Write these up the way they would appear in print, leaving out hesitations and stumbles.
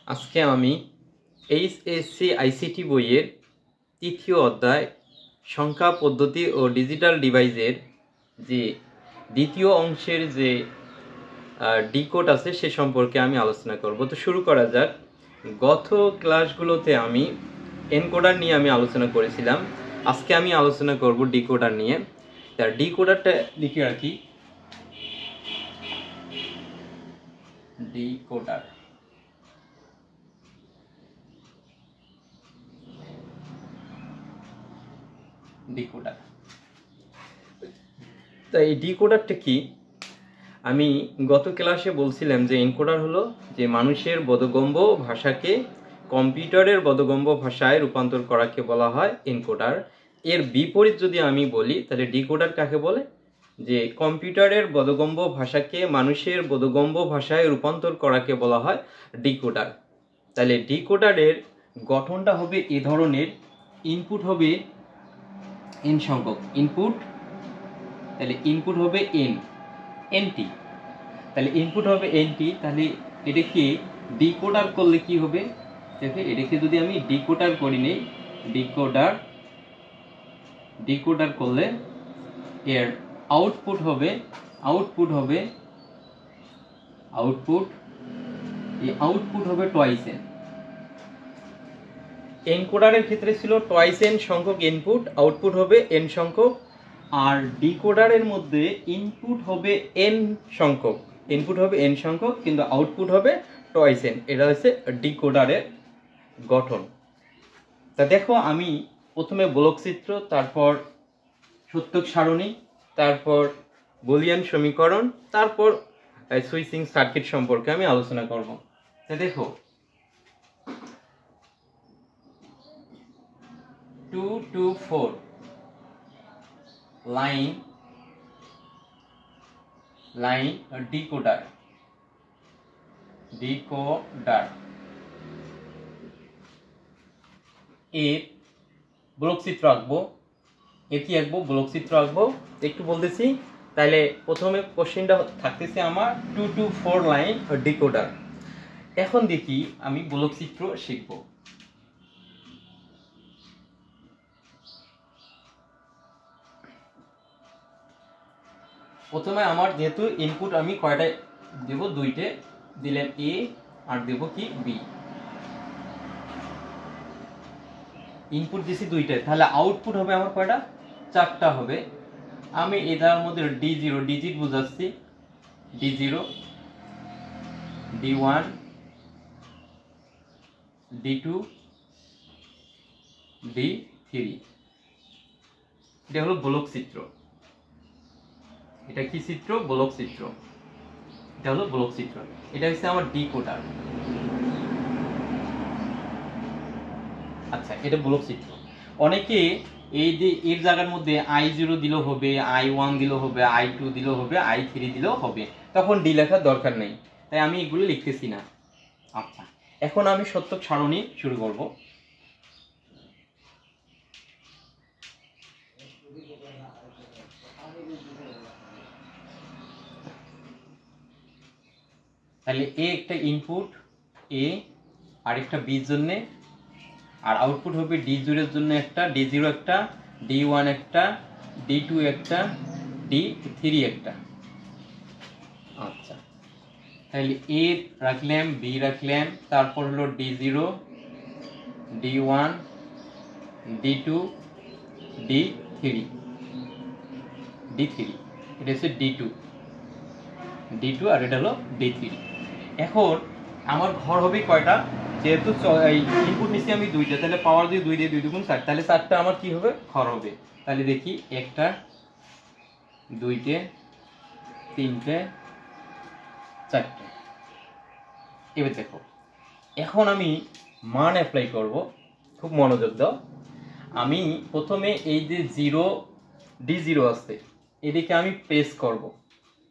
আজকে আমি HSC ICT বইয়ের তৃতীয় অধ্যায় সংখ্যা পদ্ধতি ও ডিজিটাল ডিভাইসের যে দ্বিতীয় অংশের যে ডিকোড আছে সে সম্পর্কে আমি আলোচনা করব। তো শুরু করা যাক। গত ক্লাসগুলোতে আমি এনকোডার নিয়ে আমি আলোচনা করেছিলাম। আজকে আমি আলোচনা করব ডিকোডার নিয়ে। তার ডিকোডারটা লিখে রাখি, ডিকোডার। ডিকোডার, তো এই ডিকোডারটা কি? আমি গত ক্লাসে বলছিলাম যে এনকোডার হলো যে মানুষের বোধগম্য ভাষাকে কম্পিউটারের বোধগম্য ভাষায় রূপান্তর করাকে বলা হয় এনকোডার। এর বিপরীত যদি আমি বলি তাহলে ডিকোডার কাকে বলে? যে কম্পিউটারের বোধগম্য ভাষাকে মানুষের বোধগম্য ভাষায় রূপান্তর করাকে বলা হয় ডিকোডার। তাহলে ডিকোডারের গঠনটা হবে এ ধরনের। ইনপুট হবে এন সংখ্যক ইনপুট, তাহলে ইনপুট হবে এনটি, তাহলে ইনপুট হবে এনটি। তাহলে এটাকে ডিকোডার করলে কি হবে? দেখে এটাকে যদি আমি ডিকোডার করি নেই, ডিকোডার করলে এর আউটপুট হবে টয়েস এন। এনকোডারের ক্ষেত্রে ছিল টয়েস এন সংখ্যক ইনপুট, আউটপুট হবে এন সংখ্যক। আর ডিকোডারের মধ্যে ইনপুট হবে এন সংখ্যক, কিন্তু আউটপুট হবে টয়েস এন। এটা হচ্ছে ডিকোডারের গঠন। তা দেখো, আমি প্রথমে ব্লক চিত্র, তারপর সত্যক সারণী, তারপর বুলিয়ান সমীকরণ, তারপর সুইচিং সার্কিট সম্পর্কে আমি আলোচনা করব। তা দেখো, 2 to 4 লাইন ডিকোডার এর ব্লক চিত্র আঁকবো। ব্লক চিত্র আঁকবো একটু বলতেছি। তাহলে প্রথমে কোশ্চেনটা থাকতেছে আমার 2 to 4 লাইন ডিকোডার। এখন দেখি আমি ব্লক চিত্র শিখবো। প্রথমে আমার যেহেতু ইনপুট আমি কয়টা দেব, দুইটে দিলাম, এ আর দেব কি বি। ইনপুট দিছি দুইটা, তাহলে আউটপুট হবে আমার কয়টা? চারটা হবে। আমি এটার মধ্যে D0 ডিজিট বুঝাচ্ছি, D0, D1, D2, D3। এটা হলো ব্লক চিত্র। এটা কি চিত্র? ব্লক চিত্র। এটা হলো ব্লক চিত্র। এটা হচ্ছে আমার ডিকোডার। আচ্ছা, এটা ব্লক চিত্র। অনেকে এই যে এর জায়গার মধ্যে I0 দিলেও হবে, I1 দিলেও হবে, I2 দিলেও হবে, I3 দিলেও হবে, তখন ডি লেখার দরকার নেই, তাই আমি এগুলো লিখতেছি না। আচ্ছা, এখন আমি সত্যক সারণী শুরু করব। তাহলে এ একটা ইনপুট, এ আরেকটা বির জন্য, আর আউটপুট হবে D0 এর জন্য একটা, D0 একটা, D1 একটা, D2 একটা, D3 একটা। আচ্ছা, তাহলে এ রাখলাম, বি রাখলাম, তারপর হলো D0, D1, D2, D3। এটা হচ্ছে D2 আর এটা হলো D3। এখন আমার ঘর হবে কয়টা? যেহেতু ইনপুট নিচ্ছি আমি দুইটা, তাহলে পাওয়ার দিয়ে 2 দিয়ে 2 দুগুণ 4, তাহলে 4টা আমার কি হবে? ঘর হবে। তাহলে দেখি, একটা, দুইটে, তিনটে, চারটে। এবার দেখো, এখন আমি মান অ্যাপ্লাই করব। খুব মনোযোগ দাও। আমি প্রথমে এই যে D0 আছে, এদিকে আমি প্রেস করব।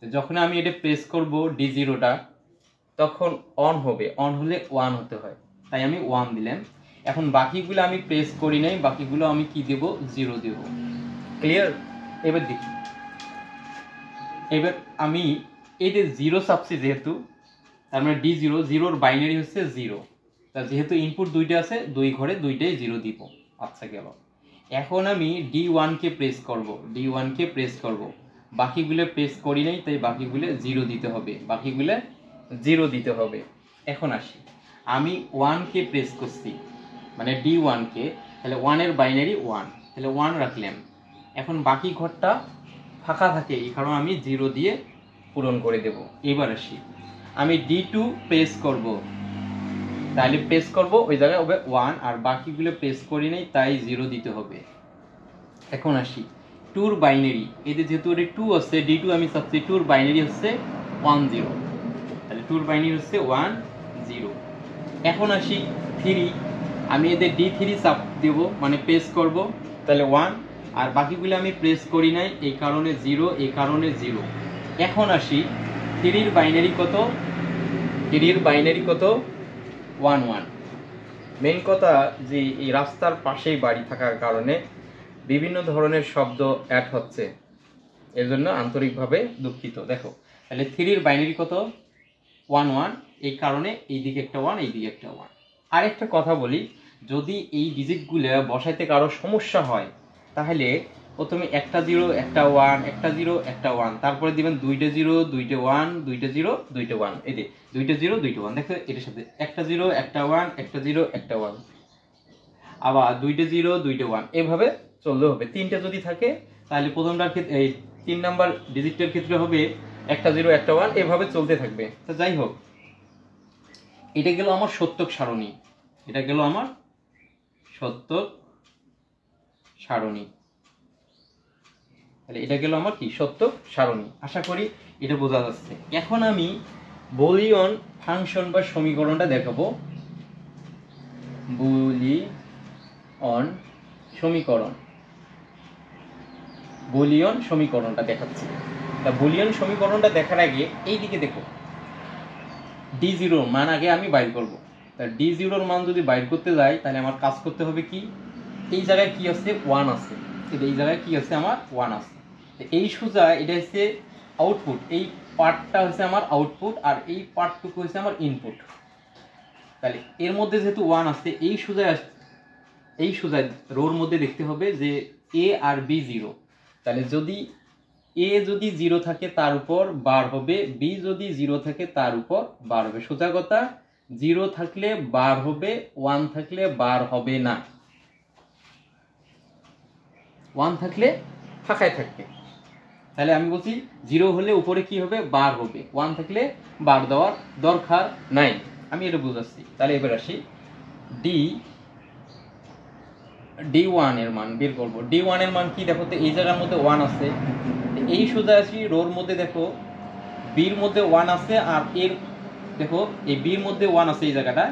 যখন আমি এটা প্রেস করব D0টা, তখন অন হবে, অন হলে 1 হতে হয়, তাই আমি 1 দিলাম। এখন বাকিগুলো আমি প্রেস করি নাই, বাকিগুলো আমি কি দেব? 0 দেব। ক্লিয়ার? এবার দেখি, এবার আমি এই যে 0 চাপছি যেহেতু, তার মানে D0, 0 বাইনারি হচ্ছে 0, তা যেহেতু ইনপুট দুইটা আছে, দুই ঘরে দুইটাই 0 দিব। আচ্ছা গেল। এখন আমি D1 কে প্রেস করব, D1 কে প্রেস করব, বাকিগুলো প্রেস করি নাই, তাই বাকিগুলো 0 দিতে হবে, বাকিগুলো 0 দিতে হবে। এখন আসি, আমি 1 কে প্রেস করছি, মানে D1 কে, তাহলে 1 এর বাইনারি 1, তাহলে 1 রাখলাম। এখন বাকি ঘরটা ফাঁকা থাকে, এই কারণে আমি 0 দিয়ে পূরণ করে দেব। এবার আসি, আমি D2 প্রেস করব, তাহলে প্রেস করব ওই জায়গায় হবে 1, আর বাকিগুলো প্রেস করি নাই, তাই 0 দিতে হবে। এখন আসি, 2 এর বাইনারি, এদের যেহেতু 2 আছে, D2 আমি চাচ্ছি 2 এর বাইনারি হচ্ছে 1 0, তাহলে 2 এর বাইনারি হচ্ছে 1 0। এখন আসি 3, আমি এদের D3 চাপ দেব, মানে প্রেস করব, তাহলে 1, আর বাকিগুলো আমি প্রেস করি নাই, এই কারণে 0, এই কারণে 0। এখন আসি 3 এর বাইনারি কত, 3 এর বাইনারি কত 1 1। মেইন কথা যে এই রাস্তার পাশেই বাড়ি থাকার কারণে বিভিন্ন ধরনের শব্দ অ্যাড হচ্ছে, এর জন্য আন্তরিকভাবে দুঃখিত। দেখো, তাহলে 3 এর বাইনারি কত 1 1, এই কারণে এইদিকে একটা 1, এইদিকে একটা 1। আরেকটা কথা বলি, যদি এই ডিজিটগুলো বসাইতে কারো সমস্যা হয়, তাহলে প্রথমে একটা 0 একটা 1, একটা 0 একটা 1, তারপরে দিবেন দুইটা 0 দুইটা 1, দুইটা 0 দুইটা 1, এই যে দুইটা 0 দুইটা 1, দেখো এটার সাথে একটা 0 একটা 1, একটা 0 একটা 1, আবার দুইটা 0 দুইটা 1, এভাবে চললে হবে। তিনটা যদি থাকে তাহলে প্রথমটার ক্ষেত্রে, এই 3 নাম্বার ডিজিটের ক্ষেত্রে হবে একটা 0 একটা 1, এভাবে চলতে থাকবে। তো যাই হোক, এটা গেল আমার সত্যক সারণী, এটা গেল আমার সত্যক সারণী, তাহলে এটা গেল আমার কি সত্যক সারণী। আশা করি এটা বোঝা যাচ্ছে। এখন আমি বুলিয়ন ফাংশন বা সমীকরণটা দেখাবো। বুলিয়ন সমীকরণ, বুলিয়ন সমীকরণটা দেখাচ্ছি। তা বুলিয়ন সমীকরণটা দেখার আগে এই দিকে দেখো, D0 মান আগে আমি বাইর করব। তা D0 মান যদি বাইর করতে যাই, তাহলে আমার কাজ করতে হবে কি, এই জায়গায় কি আছে 1 আছে, এই জায়গায় কি আছে আমার 1 আছে, এই সোজা এটা হচ্ছে আউটপুট, এই পার্টটা হচ্ছে আমার আউটপুট, আর এই পার্টটুকু হচ্ছে আমার ইনপুট। তাহলে এর মধ্যে যেহেতু 1 আছে, এই সোজা রোর মধ্যে দেখতে হবে যে A আর B 0, তাহলে যদি A যদি 0 থাকে তার উপর বার হবে, B যদি 0 থাকে তার উপর বার হবে। সোজা কথা, 0 থাকলে বার হবে, 1 থাকলে বার হবে না, 1 থাকলে ফাঁকায় থাকবে। তাহলে আমি বলছি 0 হলে উপরে কি হবে, বার হবে, 1 থাকলে বার দেওয়ার দরকার নাই, আমি এটা বুঝাচ্ছি। তাহলে এবার আসি, D1 এর মান বের করবো। D1 এর মান কি দেখো তো, এই জায়গার মধ্যে 1 আছে, এই সোজা আসি রোর মধ্যে দেখো বির মধ্যে 1 আছে, আর এর দেখো এই বির মধ্যে 1 আছে এই জায়গাটা,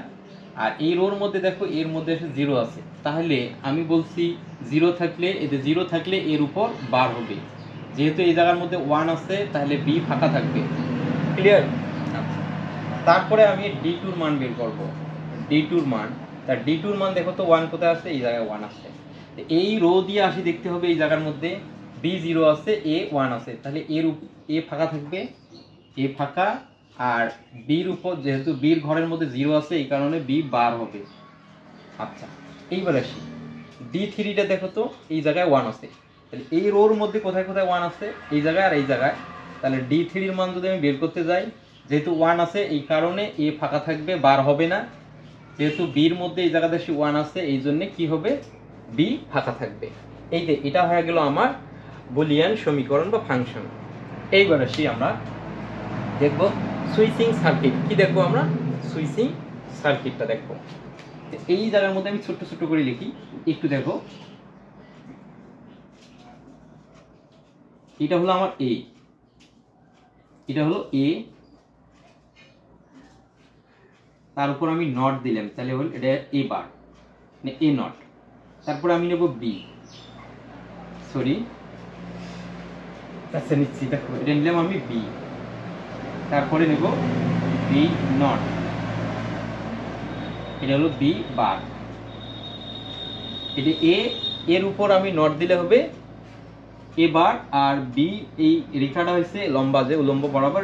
আর এই রোর মধ্যে দেখো এর মধ্যে এসে 0 আছে। তাহলে আমি বলছি 0 থাকলে, এতে 0 থাকলে এর উপর বার হবে, যেহেতু এই জায়গার মধ্যে 1 আছে, তাহলে বি ফাঁকা থাকবে। ক্লিয়ার? তারপরে আমি D2 মান বের করব। D2 মান, তার D2 মান দেখো তো 1 কোথায় আছে, এই জায়গায় 1 আছে, এই রো দিয়ে আসি দেখতে হবে এই জায়গার মধ্যে B0 আছে, A1 আছে, তাহলে এ ফাঁকা থাকবে, এ ফাঁকা, আর বির উপর যেহেতু বির ঘরের মধ্যে 0 আছে, এই কারণে বি বার হবে। আচ্ছা, এইবার আসি D3টা দেখো তো, এই জায়গায় 1 আছে, তাহলে এই রোর মধ্যে কোথায় কোথায় 1 আছে, এই জায়গায় আর এই জায়গায়, তাহলে D3 এর মান যদি আমি বের করতে যাই, যেহেতু 1 আছে এই কারণে এ ফাঁকা থাকবে, বার হবে না, যেহেতু বির মধ্যে এই জায়গাতে 1 আছে, এই জন্য কি হবে, বি ফাঁকা থাকবে। এই যে এটা হয়ে গেল আমার বুলিয়ান সমীকরণ বা ফাংশন। এইবার আসি আমরা দেখব সুইচিং সার্কিট। কি দেখবো আমরা, সুইচিং সার্কিটটা দেখবো। এই জায়গার মধ্যে আমি ছোট্ট ছোট্ট করে লিখি, একটু দেখো, এটা হলো আমার এ, এটা হলো এ, তার উপর আমি নট দিলাম, তাহলে হল এটা এ বার, মানে এ নট। তারপর আমি নেব বি, সরি আচ্ছা নিচ্ছি, দেখো এটা নিলাম আমি বি, তারপরে নেব বি নট, এটা হলো বি বার, এটা এ, এর উপর আমি নট দিলে হবে এ বার, আর বি এই রেখাটা হচ্ছে লম্বা, যে উলম্ব বরাবর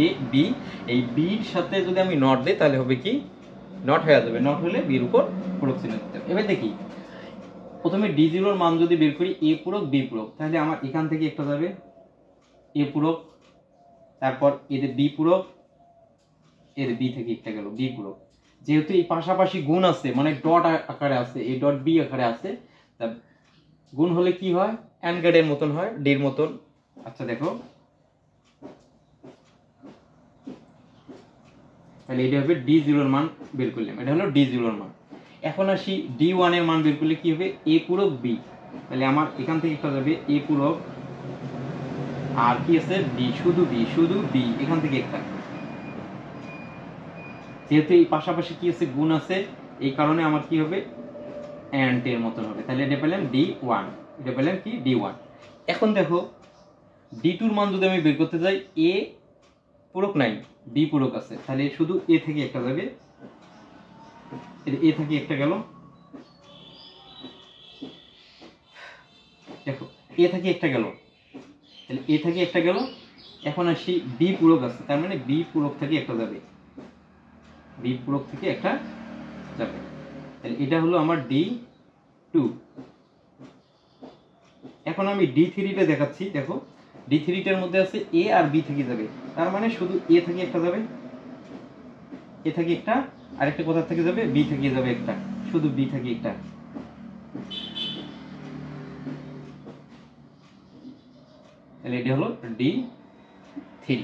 এ বি, এই বির সাথে যদি আমি নট দিই তাহলে হবে কি নট হয়ে যাবে, নট হলে বির উপর পূরক চিহ্ন দিতে হবে। এবার দেখি প্রথমে ডি জিরোর মান যদি বের করি এ পূরক বি পূরক, তাহলে আমার এখান থেকে একটা যাবে এ পূরক, তারপর এদের বি পূরক, এর বি থেকে একটা গেল বি পূরক। যেহেতু এই পাশাপাশি গুণ আছে মানে ডট আকারে আছে, এই ডট বি আকারে আছে, তা গুণ হলে কি হয় অ্যান্ড গেটের মতন হয়, ডির মতন। আচ্ছা দেখো তাহলে এটা হবে ডি জিরোর মান বের করলাম, এটা হলো ডি জিরোর মান। এখন আসি ডি ওয়ানের মান বের করলে কি হবে এ পূরক বি, তাহলে আমার এখান থেকে একটা যাবে এ পূরক আর কি আছে বি, শুধু বি, শুধু বি, এখান থেকে একটা, যেহেতু এই পাশাপাশি কি আছে গুণ আছে এই কারণে আমার কি হবে অ্যান্ড এর মতন হবে, তাহলে এটা পেলাম ডি ওয়ান, এটা পেলাম কি ডি ওয়ান। এখন দেখো ডি টুর মান যদি আমি বের করতে যাই এ পূরক নাই বি পূরক আছে, তাহলে শুধু এ থেকে একটা যাবে, এ থেকে একটা গেল, দেখো এ থেকে একটা গেল, তাহলে এ থেকে একটা গেল। এখন আসি বি পূরক আছে, তার মানে বি পূরক থেকে একটা যাবে, বি পূরক থেকে একটা যাবে, তাহলে এটা হলো আমার ডি টু। এখন আমি ডি থ্রিটা দেখাচ্ছি, দেখো ডি থ্রিটার মধ্যে আছে এ আর বি থেকে যাবে, তার মানে শুধু এ থেকে একটা যাবে, এ থেকে একটা, আরেকটা কোথা থেকে যাবে বি থেকে যাবে একটা, শুধু বি থেকে একটা, তাহলে এটা হলো ডি থ্রি।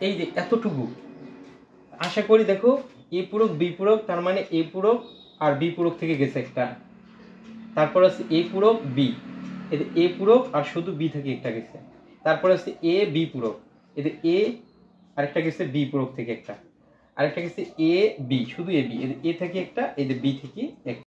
এই যে এতটুকু আশা করি দেখো এ পূরক বি পূরক, তার মানে এ পূরক আর বি পূরক থেকে গেছে একটা, তারপর আছে এ পূরক বি, এতে এ পূরক আর শুধু বি থেকে একটা গেছে, তারপর আছে এ বি পূরক, এতে এ আরেকটা গেছে বি পূরক থেকে একটা, আরেকটা গেছে এ বি, শুধু এ বি, এতে এ থেকে একটা, এতে বি থেকে একটা।